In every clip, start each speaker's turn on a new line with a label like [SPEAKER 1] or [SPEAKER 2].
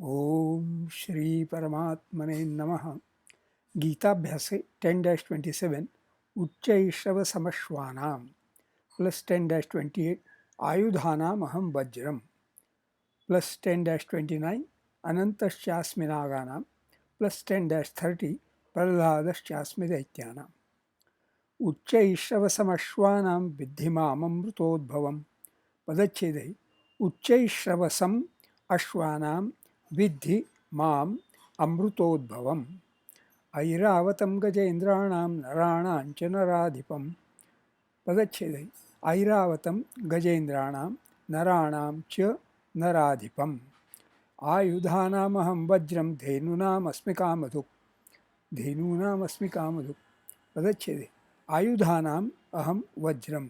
[SPEAKER 1] ओम श्री परमात्मने नमः। गीताभ्यासे 10-27 उच्चैश्रवसमश्वानां plus 10-28 आयुधानामहं Vajram plus 10-29 अनन्तश्चास्मि नागानां plus 10-30 प्रह्लादश्चास्मि दैत्यानाम्। उच्चैश्रवसमश्वानां विद्धि माममृतोद्भवम्। पदच्छेदे उच्चैश्रवसम् अश्वानां विद्धि माम् अमृतोद्भवम्। ऐरावतं गजेन्द्राणां नराणां च नराधिपम्। पदच्छेदे ऐरावतं गजेन्द्राणां नराणां च नराधिपम्। आयुधानामहं वज्रं धेनूनामस्मि कामधुक्। धेनूनामस्मि कामधुक्। पदच्छेदे आयुधानाम् अहं वज्रं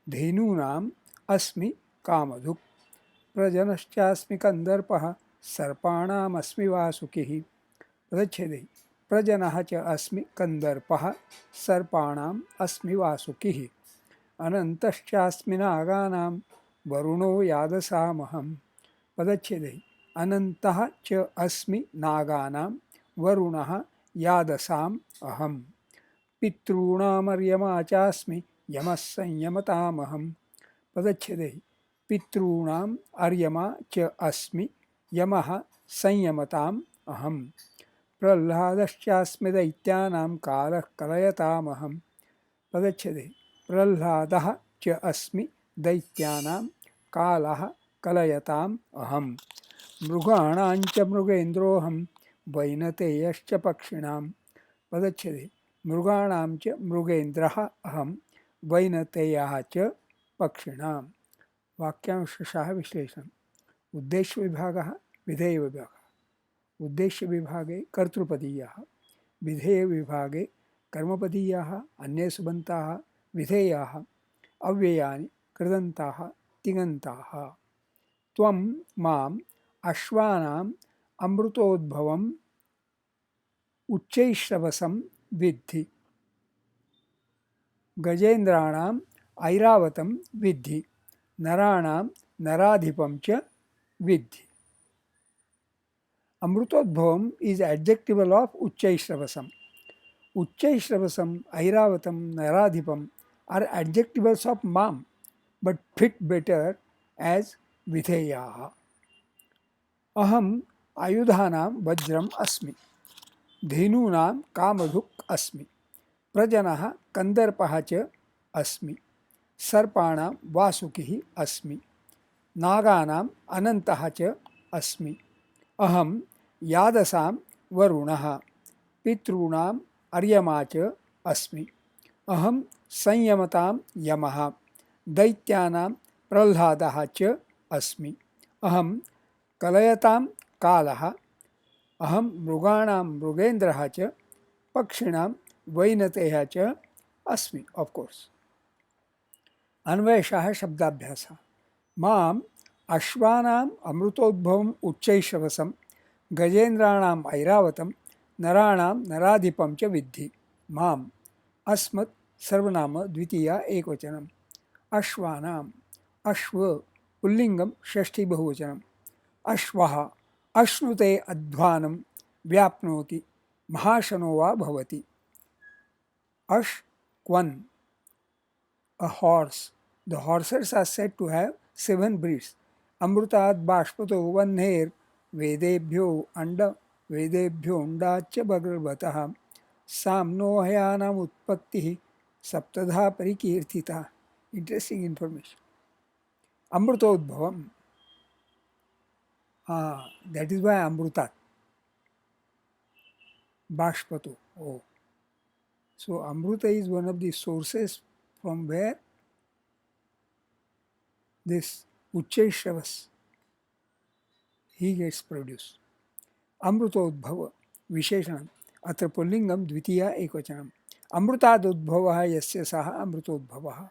[SPEAKER 1] धेनूनाम् अस्मि कामधुक्। प्रजनश्चास्मि कन्दर्पः सर्पाणामस्मि वासुकिः। पदच्छेदे प्रजनः च अस्मि कन्दर्पः सर्पाणाम् अस्मि वासुकिः। अनन्तश्चास्मि नागानां वरुणो यादसामहम्। पदच्छेदे अनन्तः च अस्मि नागानां वरुणः यादसाम् अहम्। पितॄणामर्यमा चास्मि यमः संयमतामहम्। पदच्छेदे पितॄणाम् अर्यमा च अस्मि यमः संयमताम् अहम्। प्रह्लादश्चास्मि दैत्यानां कालः कलयतामहम्। पदच्छेदे प्रह्लादः च अस्मि दैत्यानां कालः कलयताम् अहम्। मृगाणां च मृगेन्द्रोऽहं वैनतेयश्च पक्षिणां। पदच्छेदे मृगाणां च मृगेन्द्रः अहं वैनतेयः च पक्षिणां। वाक्यांशशः विश्लेषणम्। उद्देश्य विभागः विधेय विभागः। उद्देश्य विभागे कर्तृपदीयाः, विधेय विभागे कर्मपदीयाः अन्ये सुबन्ताः विधेयाः अव्ययानि कृदन्ताः तिङन्ताः। त्वं माम् अश्वानाम् अमृतोद्भवम् उच्चैश्रवसं विद्धि। गजेन्द्राणाम् ऐरावतं विद्धि। नराणां नराधिपं च विद्धि। अमृतोद्भवम is adjectival of उच्चैश्रवसम. उच्चैश्रवसम, ऐरावतम, नराधिपम are adjectivals of mam but fit better as विधेयाः. अहम आयुधानां वज्रम अस्मि। धेनूनां कामधुक् अस्मि। प्रजनः कन्दर्पः च अस्मि। सर्पाणां वासुकिः अस्मि। नागानां अनन्तः च अस्मि। अहं यादसां वरुणः। पितॄणाम् अर्यमा च अस्मि। अहं संयमतां यमः। दैत्यानां प्रह्लादः च अस्मि। अहं कलयतां कालः। अहं मृगाणां मृगेन्द्रः च पक्षिणां वैनतेयः च अस्मि। Of course. अन्वयशः शब्दाभ्यासः। माम् अश्वानाम् अमृतोद्भवम् उच्चैश्रवसं गजेन्द्राणाम् ऐरावतं नराणां नराधिपं च विद्धि। माम् अस्मत् सर्वनाम द्वितीया एकवचनम्। अश्वानाम् अश्व पुल्लिङ्गं षष्ठी बहुवचनम्। अश्वः अश्नुते अध्वानं व्याप्नोति महाशनो वा भवति। अश्क्वन् a horse. The horses are said to have 7 breeds. अमृतात् बाष्पतो वह्नेर् वेदेभ्यो अंडाच्च भगवतः साम्नोहयानाम् उत्पत्तिः सप्तधा परिकीर्तिता. Interesting information. अमृतोद्भवम्. That is why अमृतात्. बाष्पतो. Oh. So Amruta is one of the sources from where this Uchaishravas he gets produced. अमृतोद्भव विशेषणम्। अत्र पुल्लिङ्गं द्वितीया एकवचनम्। अमृतादुद्भवः यस्य सः अमृतोद्भवः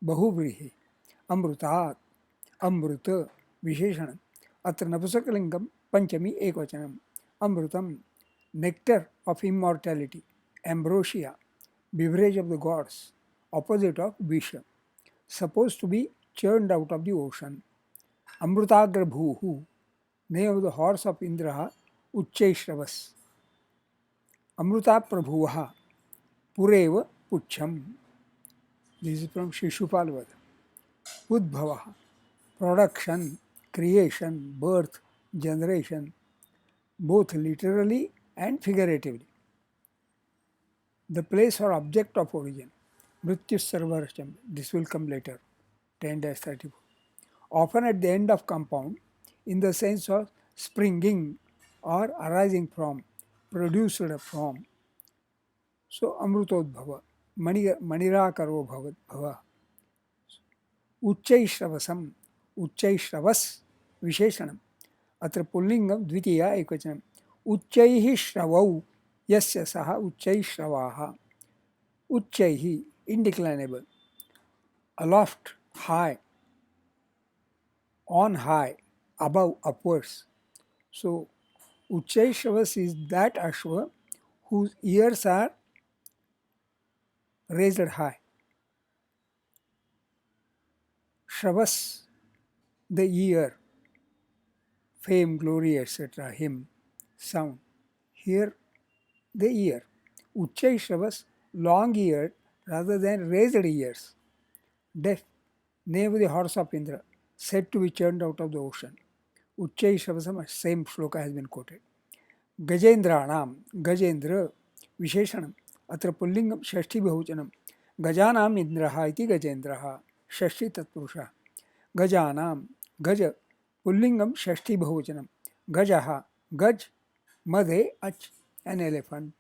[SPEAKER 1] बहुव्रीहि। अमृतात् अमृत विशेषणम्। अत्र नपुंसकलिङ्गं पञ्चमी एकवचनम्। अमृतं nectar of immortality, ambrosia, beverage of the gods, opposite of visha, supposed to be churned out of the ocean. Amrutagra bhuhu, Name of the horse of Indra, Uchchaishravas. Amruta Prabhuvaha, Pureva Pucham. This is from Shishupal Vada. Udbhavaha, production, creation, birth, generation, both literally and figuratively. The place or object of origin. Mrityu Sarvarasham. This will come later. 10-34. Often at the end of compound, in the sense of springing or arising from, produced from. So Amrutodbhava, Manirakaro Bhava. Uchchaishravasam, Uchchaishravas, Visheshanam. Atra Pullingam Dvitiya Ekvachanam. Uchchaihi Shravau, Yasya Saha Uchchaishravaha. Uchchaihi, indeclinable. Aloft, high. On high, above, upwards. So, Uchchaishravas is that Ashva whose ears are raised high. Shravas, the ear, fame, glory, etc., hymn, sound. Here, the ear. Uchchaishravas, long eared rather than raised ears. Deaf, name of the horse of Indra, said to be churned out of the ocean. Uchchaishravasam, same shloka has been quoted. Gajendranam, Gajendra, Visheshanam, Atra Pullingam, Shashti Bahochanam, Gajanam Indraha iti Gajendraha, Shashti Tatpurusha. Gajanam, Gaja, Pullingam, Shashti Bahochanam, Gajaha, Gaj, Madhe, Ach, an elephant.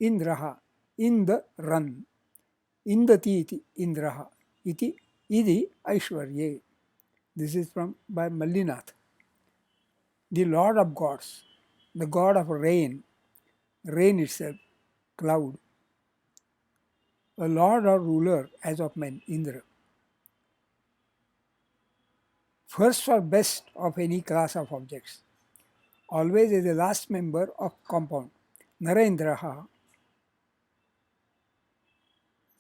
[SPEAKER 1] Indraha, in the run. Indati iti Indraha, iti, idi Aishwarye. This is from by Mallinath. The Lord of gods, the god of rain, rain itself, cloud. A lord or ruler as of men, Indra. First or best of any class of objects. Always is the last member of compound. Narendraha,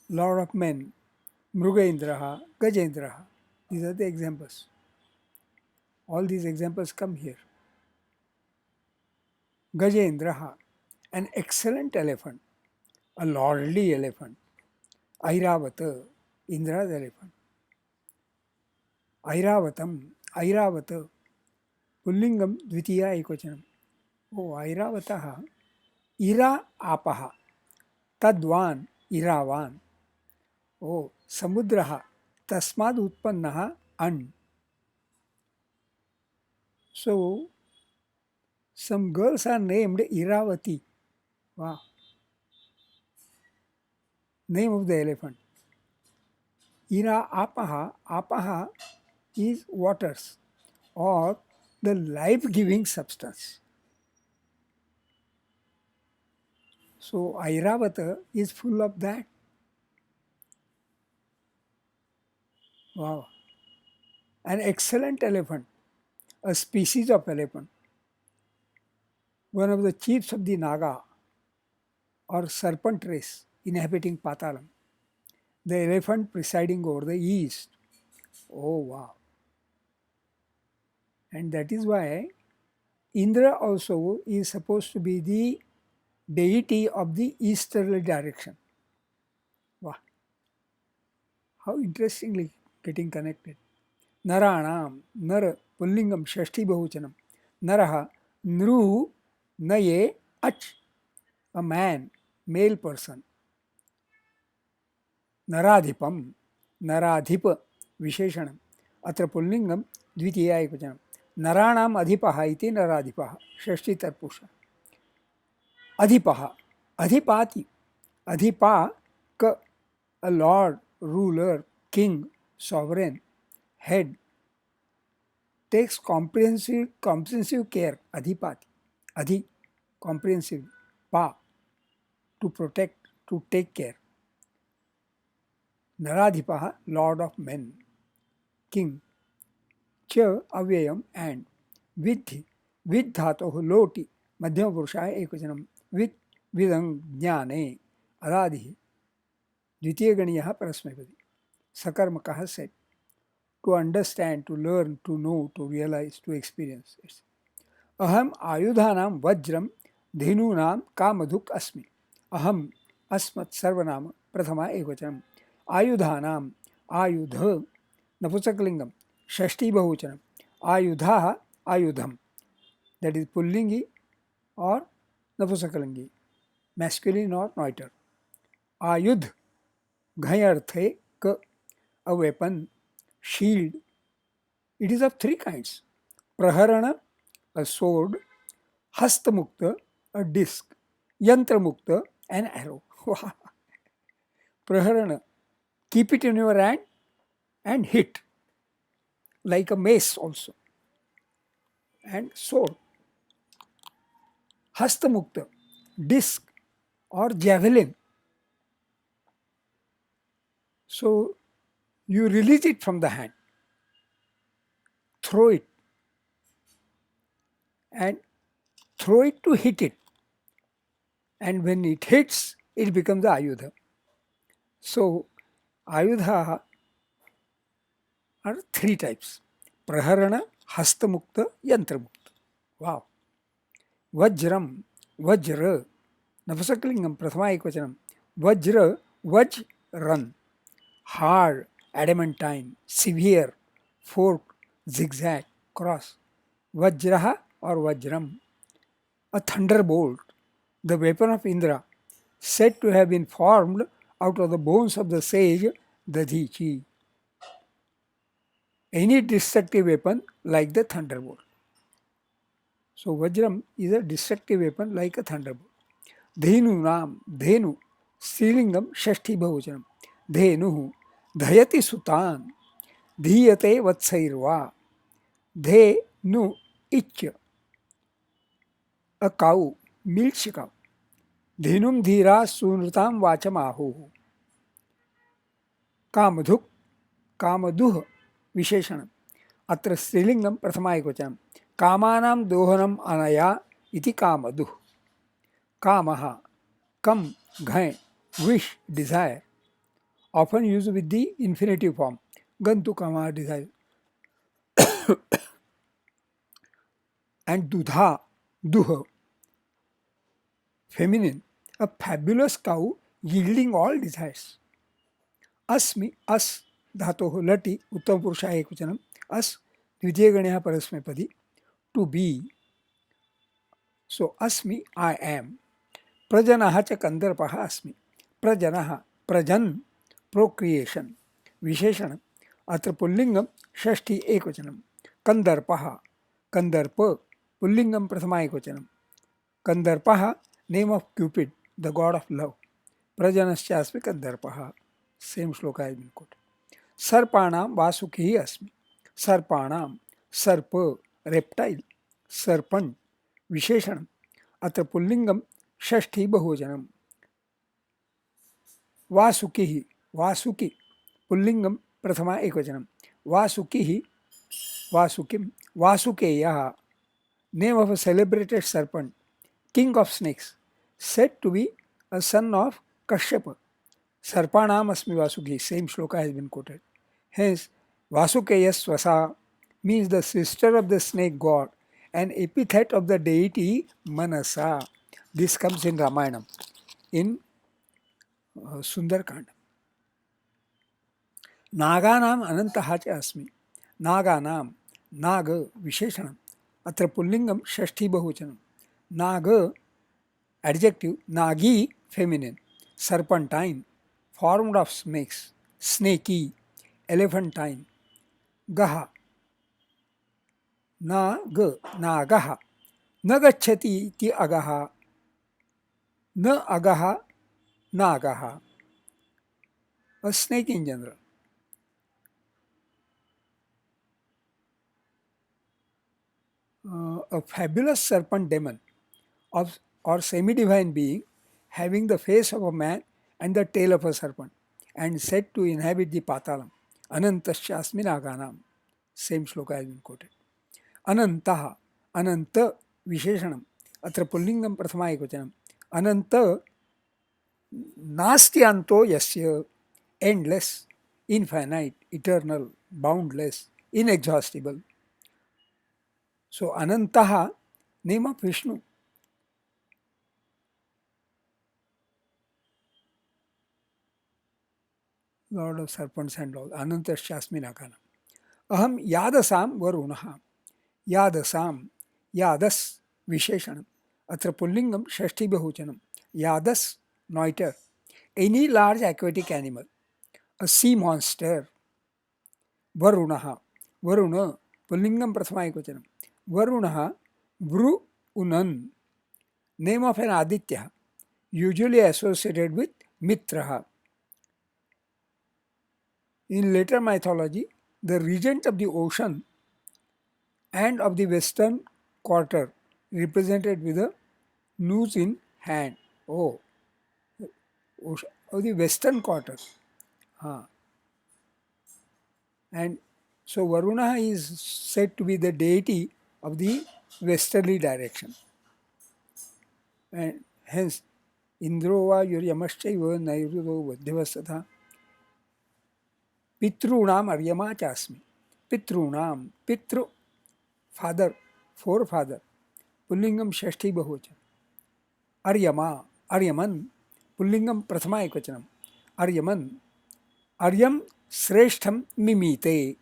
[SPEAKER 1] Lord of men. Mrugaindraha, Gajendraha. These are the examples. All these examples come here. Gajendraha, an excellent elephant, a lordly elephant. Airavata, Indra's elephant. Airavatam, Airavata, Pullingam Dvitiya Ekvachanam. Oh, Airavataha, Ira Apaha, Tadvan, Iravan. Oh, Samudraha, Tasmad Utpannaha, An. So, some girls are named Iravati. Wow. Name of the elephant. Ira Apaha, Apaha is waters or the life-giving substance. So Airavata is full of that. Wow. An excellent elephant, a species of elephant, one of the chiefs of the Naga or serpent race inhabiting Patalam, the elephant presiding over the east. Oh wow. And that is why Indra also is supposed to be the deity of the easterly direction. Wow. How interestingly getting connected. Naranam, Nara, Pullingam, Shashti Bahochanam. Naraha, Nru, Naye, Ach, a man, male person. Naradhipam, Naradhipa, Visheshanam. Atra Pullingam, Dvitiya Ekvachanam. Naranam Adhipaha iti Naradhipaha, Shashti Tarpusha. Adhipaha, Adhipati, Adhipa, ka, a lord, ruler, king, sovereign, head, takes comprehensive care, adhipati, adhi, comprehensive, pa, to protect, to take care. Naradhipaha, lord of men, king. Cha, avyayam, and. Vidhi, vidhatoh, loti, madhyama purushaya ekvachanam, vid, vidang, jnane, adadihi. Dvitiya ganiyaha parasmepadi. Sakarmakaha said. To understand, to learn, to know, to realize, to experience. अहम आयुधानां वज्रम धेनूनां कामधुक् अस्मि. अहम अस्मत् सर्वनाम प्रथमा एकवचनम. आयुधानां आयुध नपुंसकलिंगम षष्ठी बहुवचनम. आयुधाः आयुधम, that is पुल्लिंगी or नपुंसकलिंगी, masculine or neuter. आयुध घय अर्थे क, a weapon, shield. It is of three kinds: praharana, a sword; hastamukta, a disc; yantramukta, an arrow. Praharana, keep it in your hand and hit, like a mace also. And sword. Hastamukta, disc or javelin. So you release it from the hand, throw it, and throw it to hit it. And when it hits, it becomes the ayudha. So ayudha are three types: praharana, hastamukta, yantramukta. Wow. Vajram, vajra, napusakalingam, prathama ekvachanam. Vajra, vaj, run. Hard, adamantine, severe, fork, zigzag, cross. Vajraha or vajram, a thunderbolt, the weapon of Indra, said to have been formed out of the bones of the sage Dadichi. Any destructive weapon like the thunderbolt. So Vajram is a destructive weapon like a thunderbolt. Dhenu Nam, Dhenu, Strilingam Shashti Bahuvachanam. Dhenu, Dhayati Sutan, Dhiyate Vatsairva. Dhenu, itch, a cow, milks cow. Dhenum dhira sunrutam vachamahu. Kamadhuk, Kamaduh, Visheshanam. Atra Strilingam Prathama Ekvachanam. Kamanam dohanam anaya iti Kamaduh. Kamaha, come, ghai, wish, desire. Often used with the infinitive form. Gantu kama, desire. And dudha, duha, feminine, a fabulous cow yielding all desires. Asmi, as, dhatoh, lati, uttam purusha ekvachanam. As, dvitiya parasmepadi, to be. So, asmi, I am. Prajanaha cha kandarpaha asmi. Prajanaha, prajan, procreation. Visheshanam. Atra pullingam, shashti ekvachanam. Kandarpaha, kandarpa, pullingam prathama ekvachanam. Kandarpaha, name of Cupid, the god of love. Prajanascha asmi kandarpaha. Same shloka has been quoted. Sarpanam vasukhi asmi. Sarpanam, sarpa, reptile. Serpent, visheshanam. Atra pullingam, shashti bahujanam. Vasukihi, vasuki, pullingam prathama ekvachanam. Vasukihi, vasukim, vasukeyaha, name of a celebrated serpent, king of snakes, said to be a son of Kashyapa. Sarpanam asmi vasuki, same shloka has been quoted. Hence, Vasukeya Swasa means the sister of the snake god, an epithet of the deity Manasa. This comes in Ramayana, in Sundarkand. Naganam Anantaha cha asmi. Naganam, Naga, Visheshanam. Atra pullingam shashti bahuvachanam. Naga, adjective, Nagi, feminine. Serpentine, formed of snakes. Snaky, elephantine. Gaha, Nag, Nagaha. Nagachati iti agaha. Na agaha, Nagaha. A snake in general. A fabulous serpent demon of or semi-divine being having the face of a man and the tail of a serpent and said to inhabit the patalam. Anantasya asmi naganam. Same shloka has been quoted. Anantaha, Ananta Visheshanam. Atra pullingam prathama ekvachanam. Ananta nasti anto yasya, endless, infinite, eternal, boundless, inexhaustible. So Anantaha name of Vishnu. Lord of serpents and all. Anantasyasmi nakana. Aham yadasam varunaha. Yadasam. Yadas visheshanam. Atra pullingam shashti bahochanam. Yadas, noiter. Any large aquatic animal. A sea monster. Varunaha. Varuna. Pullingam prathama ekvachanam. Varunaha. Vru unan. Name of an Aditya. Usually associated with Mitraha. In later mythology, the regent of the ocean and of the western quarter represented with a noose in hand. Oh, of the western quarter. And so Varuna is said to be the deity of the westerly direction. And hence, Indro va yuryamascha nairudo vadhyavasatha Pitrunam aryama chasmi. Pitrunam, Pitru, father, forefather. Pullingam shashti bahochan. Aryama, Aryaman. Pullingam prathama ekvachanam. Aryaman. Aryam sreshtham mimite.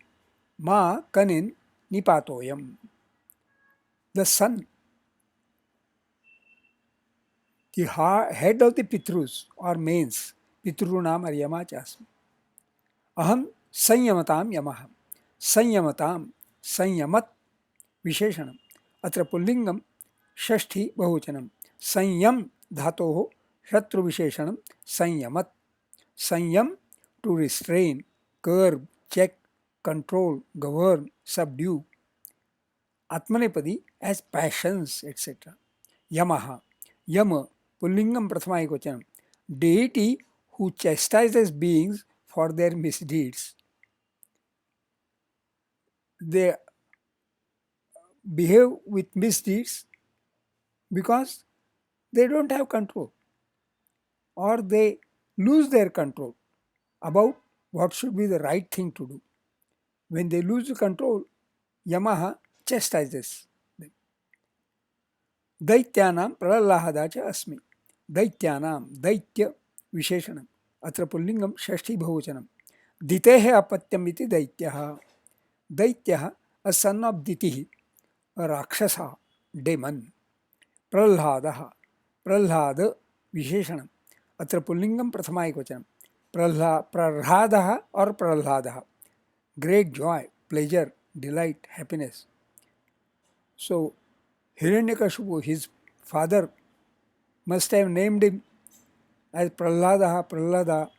[SPEAKER 1] Ma kanin nipatoyam. The sun, the head of the Pitrus or mains. Pitrunam aryama chasmi. Aham sanyamatam yamaha. Sanyamatam, sanyamat विशेषणम अत्र पुल्लिंगम षष्ठी बहुवचनम संयम धातोः शत्रु विशेषणम संयमत संयम to restrain curb check control govern subdue आत्मनेपदी as passions etcetera यमः यम पुल्लिंगम प्रथमा एकवचनम deity who chastises beings for their misdeeds. They behave with misdeeds because they don't have control or they lose their control about what should be the right thing to do. When they lose the control, Yamaha chastises them. Daityanam pralahadacha asmi. Daityanam, daitya visheshanam. Atra pullingam shashti bahochanam. Ditehe apatyam iti daityaha. Daityaha, a son of Ditihi, a Rakshasa, demon. Pralhadaha, Pralhada Visheshanam. Atra Pullingam Prathama Ekvachanam. Pralhadaha or Pralhadaha. Great joy, pleasure, delight, happiness. So, Hiranyakashipu, his father, must have named him as Pralhadaha, Pralhada,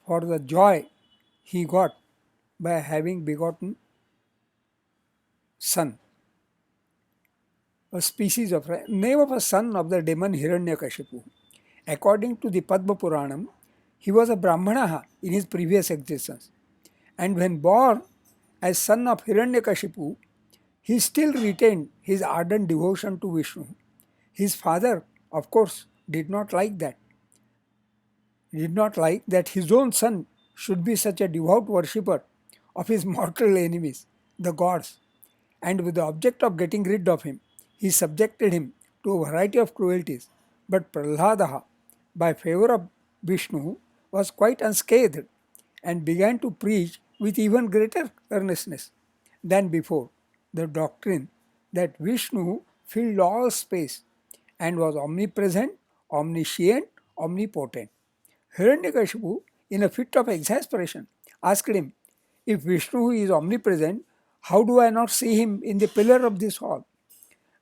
[SPEAKER 1] for the joy he got by having begotten son. A species of name of a son of the demon Hiranyakashipu. According to the Padma Puranam, he was a Brahmana in his previous existence. And when born as son of Hiranyakashipu, he still retained his ardent devotion to Vishnu. His father, of course, did not like that. He did not like that his own son should be such a devout worshipper of his mortal enemies, the gods. And with the object of getting rid of him, he subjected him to a variety of cruelties. But Prahladaha, by favor of Vishnu, was quite unscathed and began to preach with even greater earnestness than before the doctrine that Vishnu filled all space and was omnipresent, omniscient, omnipotent. Hiranyakashipu, in a fit of exasperation, asked him, if Vishnu is omnipresent, how do I not see him in the pillar of this hall?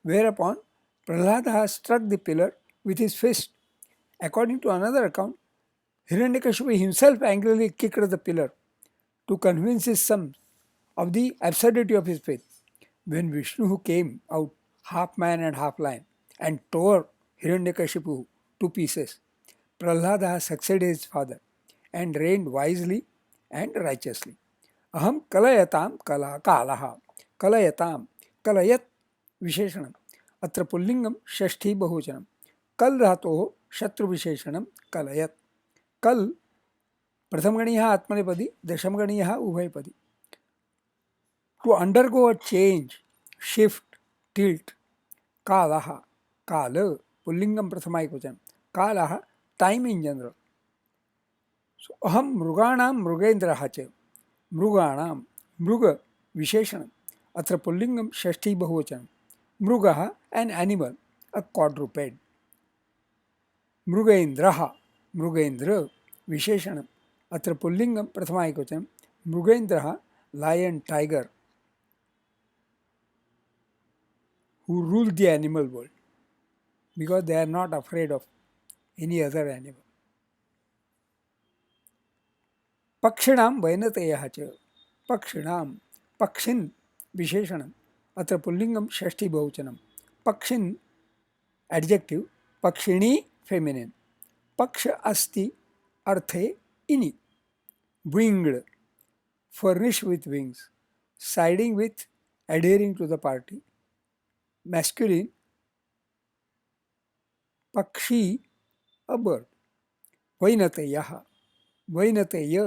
[SPEAKER 1] Whereupon Prahlada struck the pillar with his fist. According to another account, Hiranyakashipu himself angrily kicked the pillar to convince his son of the absurdity of his faith. When Vishnu came out, half man and half lion, and tore Hiranyakashipu to pieces, Prahlada succeeded his father and reigned wisely and righteously. Aham kalayatam kalaha. Kalayatam. Kalayat विशेषणम अत्र पुल्लिंगम षष्ठी बहुवचनम कल धातोः शत्रु विशेषणम कलयत कल प्रथमगणीयः आत्मनेपदी दशमगणीयः उभयपदी. To undergo a change, shift, tilt, कालः, काल पुल्लिंगम प्रथमा एकवचन, कालः time in general. सो अहम मृगाणां मृगेन्द्रः च, मृगाणां मृग विशेषणम्, अत्र पुल्लिंगम षष्ठी बहुवचनं. मृगः एन एनिमल, अ क्वाड्रुपेड. मृगेन्द्रः मृगेन्द्र विशेषणम्, अत्र पुल्लिंगम प्रथमा एकवचनं. मृगेन्द्रः lion tiger, who rule the animal world because they are not afraid of any other animal. पक्षिणां वैनतेयः च, पक्षिणां पक्षिन् विशेषणम्, अत्र पुल्लिंगम षष्ठी बहुवचनं. पक्षिन् एडजेक्टिव, पक्षिणी फेमिनिन. पक्ष अस्ति अर्थे इनि. Winged, furnished with wings, siding with, adhering to the party. Masculine, pakshi, a bird. वैनतेयः, वैनतेय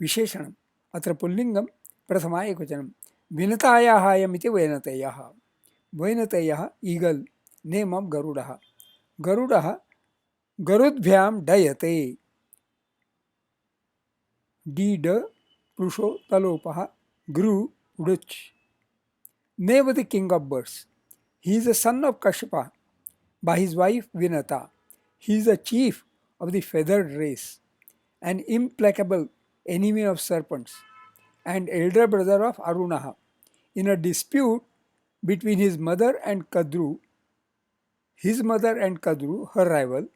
[SPEAKER 1] विशेषणम्, अत्र पुल्लिंगम प्रथमा एकवचनं. विनतायाः अयमिति वैनतेयः. वैनतेयः ईगल, नेम ऑफ गरुडः. गरुडः गरुद्भ्यां डयते. डीड पुरुषो तलोपः, गृ उडुच. Name the king of birds. He is the son of Kashyapa by his wife Vinata. He is the chief of the feathered race, an implacable enemy of serpents, and elder brother of Arunaha. In a dispute between his mother and Kadru, her rival,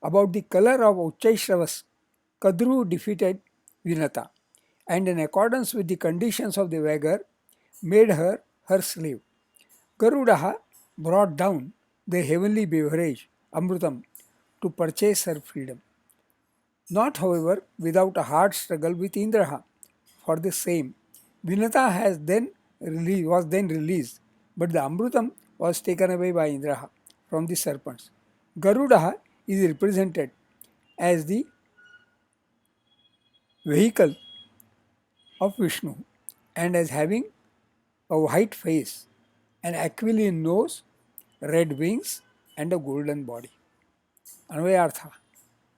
[SPEAKER 1] about the color of Uchchaishravas, Kadru defeated Vinata, and in accordance with the conditions of the wager, made her her slave. Garudaha brought down the heavenly beverage, Amrutam, to purchase her freedom. Not, however, without a hard struggle with Indraha. For the same, Vinata was then released, but the Amrutam was taken away by Indraha from the serpents. Garudaha is represented as the vehicle of Vishnu and as having a white face, an aquiline nose, red wings, and a golden body. Anvayartha,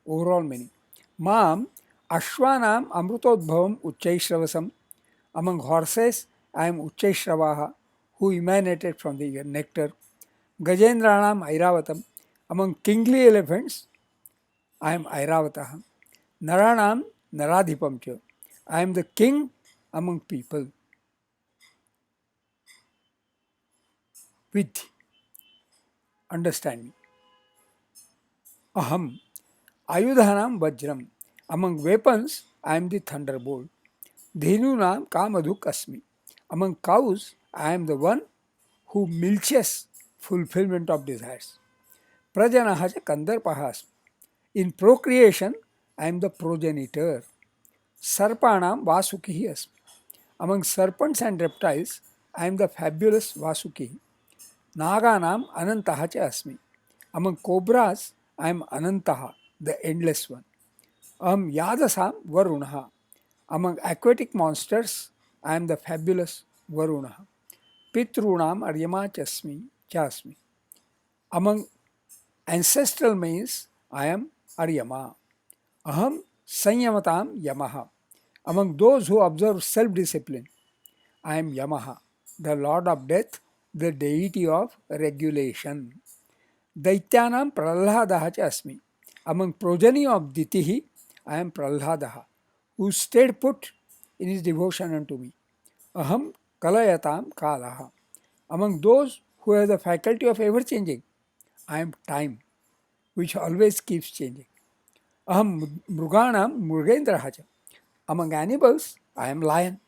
[SPEAKER 1] overall meaning. Mam Ashwanam Amrutodbhavam Uchchaishravasam. Among horses, I am Uchchaishravaha, who emanated from the nectar. Gajendranam Airavatam. Among kingly elephants, I am Airavataha. Naranam Naradhipam cha. I am the king among people. With understanding. Aham Ayudhanam Vajram. Among weapons, I am the thunderbolt. Dhenunam Kamadhuk Asmi. Among cows, I am the one who milches fulfillment of desires. Prajanaha cha Kandarpahas. In procreation, I am the progenitor. Sarpanam Vasukihi Asmi. Among serpents and reptiles, I am the fabulous Vasuki. Naganam Anantaha cha Asmi. Among cobras, I am Anantaha, the endless one. Aham Yadasam Varunaha. Among aquatic monsters, I am the fabulous Varunaha. Pitrunam Aryama Chasmi. Among ancestral males, I am Aryama. Aham Sanyamatam Yamaha. Among those who observe self-discipline, I am Yamaha, the Lord of Death, the deity of regulation. Daityanam Prahladaha cha Asmi. Among progeny of Ditihi, I am Prahladaha, who stayed put in his devotion unto me. Aham Kalayatam Kalaha. Among those who have the faculty of ever changing, I am time, which always keeps changing. Aham Mruganam Murgendraha cha. Among animals, I am lion.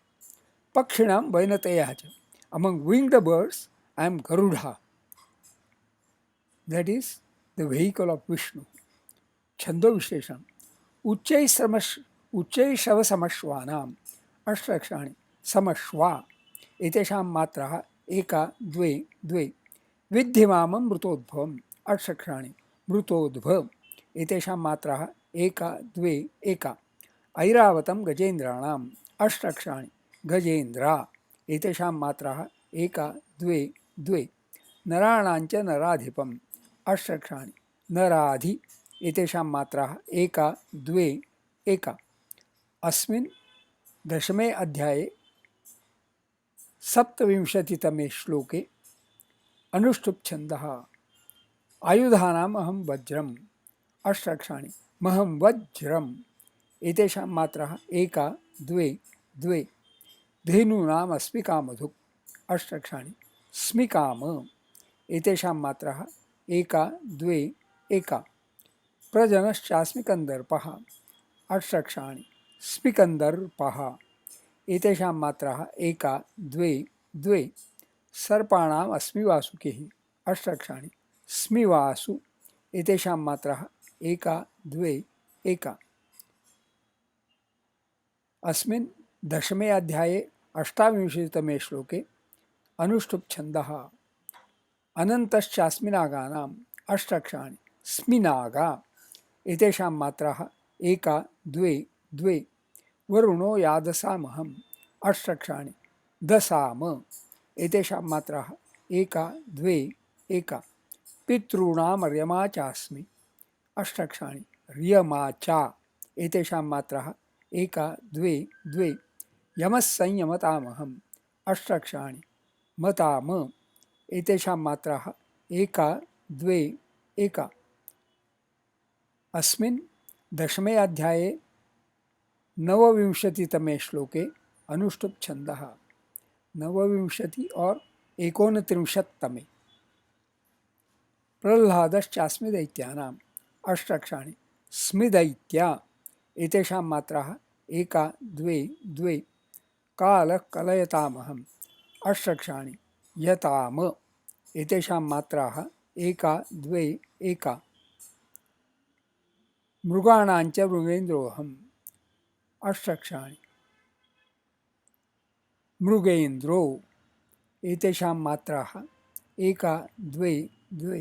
[SPEAKER 1] Pakshinam Vainateyaha cha. Among winged birds, I am Garuda. That is the vehicle of Vishnu. Chando Vishesham. Uchchaishravasamashvanam. Ashtakshani. Samashva. Etesham matraha eka dve dve. Vidhimamam mrutodbhavam. Ashtakshani. Mrutodbhavam. Etesham matraha eka dve eka. Airavatam gajendranam. Ashtakshani. Gajendra. Etesham matraha eka dve dve. नराणाञ्च नराधिपम् अष्टक्षाणि नराधि एतेषां मात्राः एका द्वे एका। अस्मिन् दशमे अध्याये सप्तविंशतितमे श्लोके अनुष्टुप् छन्दः आयुधानाम् अहं वज्रम् अष्टक्षाणि महं वज्रम् एतेषां मात्राः एका द्वे द्वे। धेनूनाम् अस्मि कामधुक् अष्टक्षाणि स्मिकाम एतेषां मात्राः एका द्वे एका। प्रजनश्चास्मि कन्दर्पः अष्टक्षाणि स्मिकन्दर्पः एतेषां मात्राः एका द्वे द्वे। सर्पाणाम् अस्मि वासुकिः अष्टक्षाणि स्मिवासु एतेषां मात्राः एका द्वे एका। अस्मिन् दशमे अध्याये अष्टाविंशतितमे श्लोके अनुष्टुप् छन्दः अनन्तश्चास्मि नागानाम् अष्टक्षाणि स्मिनागा एतेषां मात्राः एका द्वे द्वे। वरुणो यादसामहम् अष्टक्षाणि दसाम एतेषां मात्राः एका द्वे एका। पितॄणामर्यमा चास्मि अष्टक्षाणि र्यमा चा एतेषां मात्राः एका द्वे द्वे। यमः संयमतामहम् अष्टक्षाणि मताम एतेषां मात्राः एका द्वे एका। अस्मिन् दशमे अध्याये नवविंशतितमे श्लोके अनुष्टुप् छन्दः नवविंशति और 29तमे प्रह्लादश्चास्मि दैत्यानाम् अष्टक्षाणि स्मिदैत्या एतेषां मात्राः एका द्वे द्वे। कालः कलयतामहम् अष्टक्षाणि यताम एतेषां मात्राः एका द्वे एका। मृगाणाञ्च मृगेन्द्रोऽहम् अष्टक्षाणि मृगेन्द्रो एतेषां मात्राः एका द्वे द्वे।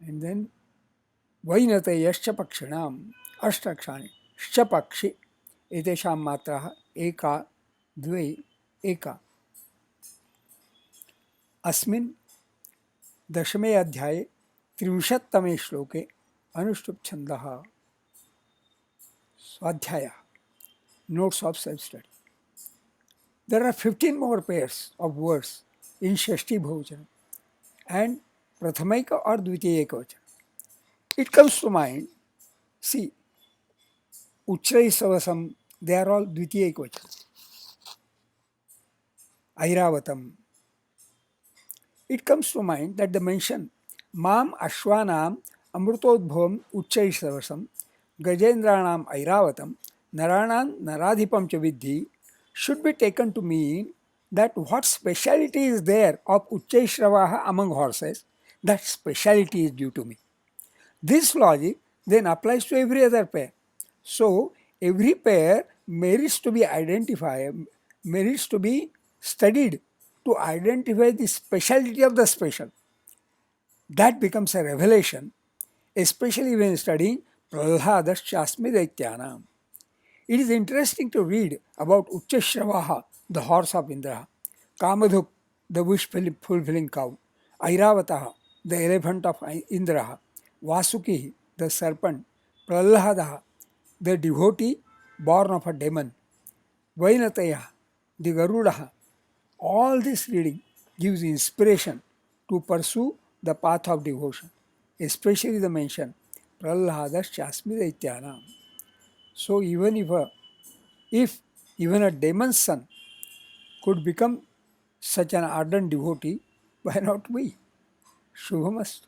[SPEAKER 1] एंड देन वैनतेयश्च पक्षिणाम् अष्टक्षाणि श्चपक्षि एतेषां मात्राः एका द्वे एका। अस्मिन् दशमे अध्याये 30तमे श्लोके अनुष्टुप् छन्दः स्वाध्यायः notes of self study. There are 15 more pairs of words in Shashti Bhojana and Prathamaika or Dvitiyeka Vachana. It comes to mind, see, Uchrai Savasam, they are all Dvitiyeka Vachana. Airavatam. It comes to mind that the mention Mam Ashwanam Amrutodbhavam Uchrai Savasam Gajendranam Airavatam Naranam Naradhipam Chavidhi should be taken to mean that what speciality is there of Uchchaishravaha among horses, that speciality is due to me. This logic then applies to every other pair. So, every pair merits to be identified, merits to be studied to identify the speciality of the special. That becomes a revelation, especially when studying Prahladaschasmi Daityanam. It is interesting to read about Uchchashravaha, the horse of Indra, Kamadhuk, the wish-fulfilling cow, Airavataha, the elephant of Indra, Vasuki, the serpent, Prahladaha, the devotee born of a demon, Vainataya, the Garudaha. All this reading gives inspiration to pursue the path of devotion, especially the mention Prahladaschasmi Daityanam. So even if even a demon's son could become such an ardent devotee, why not we? Shubhamastu.